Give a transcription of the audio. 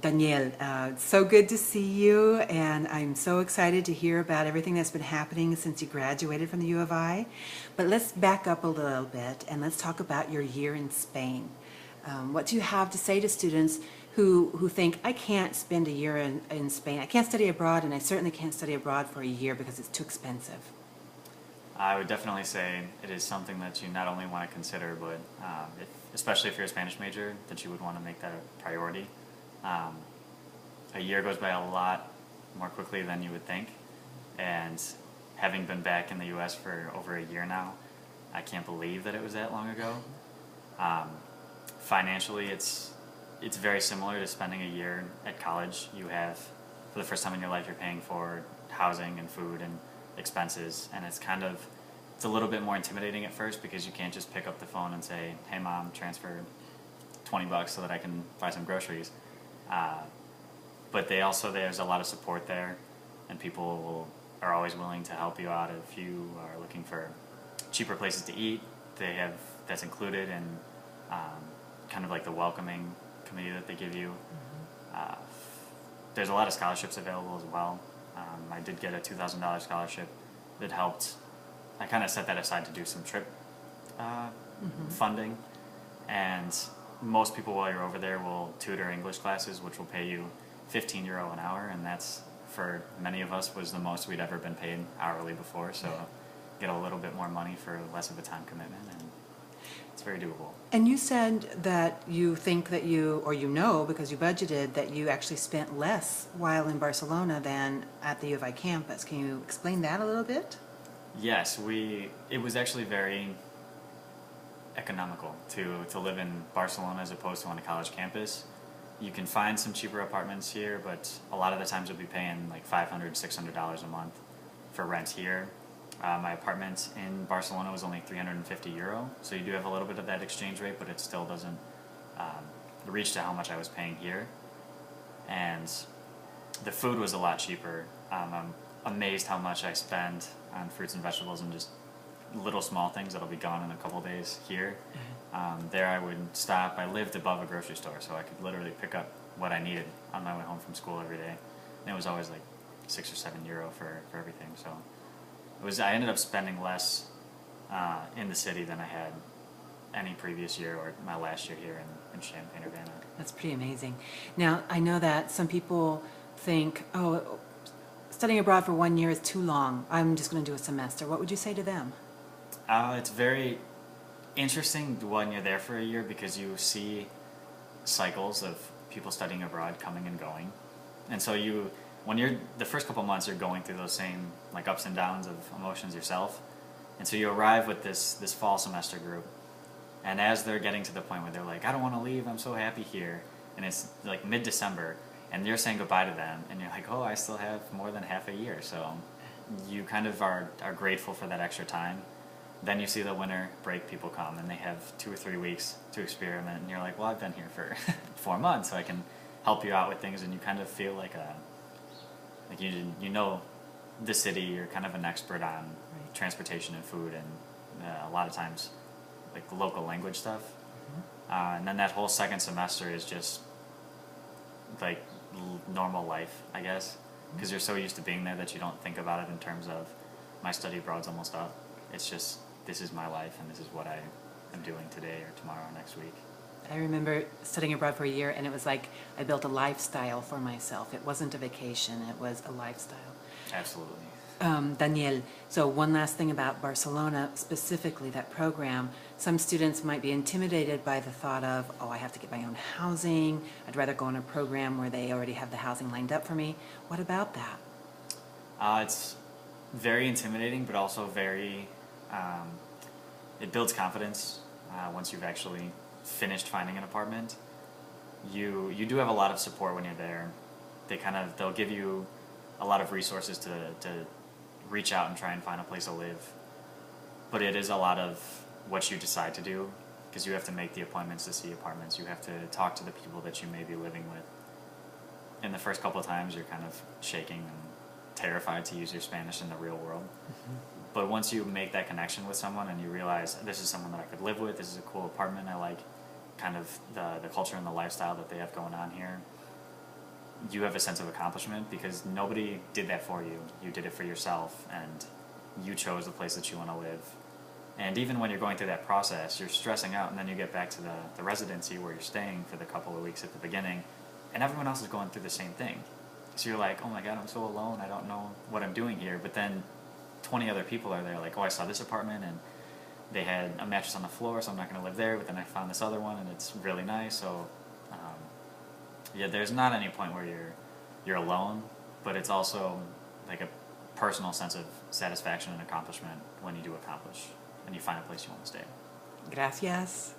Daniel, so good to see you, and I'm so excited to hear about everything that's been happening since you graduated from the U of I. But let's back up a little bit and let's talk about your year in Spain. What do you have to say to students who think, I can't spend a year in Spain, I can't study abroad, and I certainly can't study abroad for a year because it's too expensive? I would definitely say it is something that you not only want to consider, but especially if you're a Spanish major, that you would want to make that a priority. A year goes by a lot more quickly than you would think, and having been back in the U.S. for over a year now, I can't believe that it was that long ago. Financially, it's very similar to spending a year at college. You have, for the first time in your life, you're paying for housing and food and expenses, and it's a little bit more intimidating at first because you can't just pick up the phone and say, hey mom, transfer $20 so that I can buy some groceries. But there's a lot of support there, and are always willing to help you out if you are looking for cheaper places to eat. That's included in kind of like the welcoming committee that they give you. There's a lot of scholarships available as well. I did get a $2,000 scholarship that helped. I kind of set that aside to do some trip funding, and most people while you're over there will tutor English classes, which will pay you €15 an hour, and that's, for many of us, was the most we'd ever been paid hourly before, so get a little bit more money for less of a time commitment, and it's very doable. And you said that you think that because you budgeted, that you actually spent less while in Barcelona than at the U of I campus. Can you explain that a little bit? Yes, it was actually very economical to live in Barcelona as opposed to on a college campus. You can find some cheaper apartments here, but a lot of the times you'll be paying like $500, $600 a month for rent here. My apartment in Barcelona was only €350, so you do have a little bit of that exchange rate, but it still doesn't reach to how much I was paying here. And the food was a lot cheaper. I'm amazed how much I spend on fruits and vegetables and just little small things that'll be gone in a couple days here. There I would stop. I lived above a grocery store, so I could literally pick up what I needed on my way home from school every day. And it was always like €6 or €7 for everything. So I ended up spending less in the city than I had any previous year or my last year here in Champaign-Urbana. That's pretty amazing. Now, I know that some people think, oh, studying abroad for 1 year is too long. I'm just going to do a semester. What would you say to them? It's very interesting when you're there for a year because you see cycles of people studying abroad coming and going. And so the first couple months, you're going through those same like ups and downs of emotions yourself. And so you arrive with this fall semester group. And as they're getting to the point where they're like, I don't want to leave, I'm so happy here. And it's like mid-December, and you're saying goodbye to them, and you're like, oh, I still have more than half a year. So you kind of are grateful for that extra time. Then you see the winter break people come, and they have 2 or 3 weeks to experiment, and you're like, well, I've been here for 4 months, so I can help you out with things, and you kind of feel like you know the city, you're kind of an expert on transportation and food, and a lot of times like the local language stuff. And then that whole second semester is just like normal life, I guess, because you're so used to being there that you don't think about it in terms of my study abroad's almost up. It's just, this is my life, and this is what I am doing today or tomorrow or next week. I remember studying abroad for a year, and it was like I built a lifestyle for myself. It wasn't a vacation, it was a lifestyle. Absolutely. Daniel, so one last thing about Barcelona, specifically that program. Some students might be intimidated by the thought of, oh, I have to get my own housing. I'd rather go on a program where they already have the housing lined up for me. What about that? It's very intimidating, but also it builds confidence once you've actually finished finding an apartment. You do have a lot of support when you're there. They'll give you a lot of resources to reach out and try and find a place to live. But it is a lot of what you decide to do, because you have to make the appointments to see apartments. You have to talk to the people that you may be living with. In the first couple of times, you're kind of shaking and terrified to use your Spanish in the real world. But once you make that connection with someone and you realize this is someone that I could live with, this is a cool apartment, I like kind of the culture and the lifestyle that they have going on here, you have a sense of accomplishment because nobody did that for you. You did it for yourself, and you chose the place that you want to live. And even when you're going through that process, you're stressing out, and then you get back to the residency where you're staying for the couple of weeks at the beginning, and everyone else is going through the same thing. So you're like, oh my God, I'm so alone, I don't know what I'm doing here. But then 20 other people are there, like, oh, I saw this apartment, and they had a mattress on the floor, so I'm not going to live there, but then I found this other one, and it's really nice. So yeah, there's not any point where you're alone, but it's also like a personal sense of satisfaction and accomplishment when you do accomplish and you find a place you want to stay. Gracias.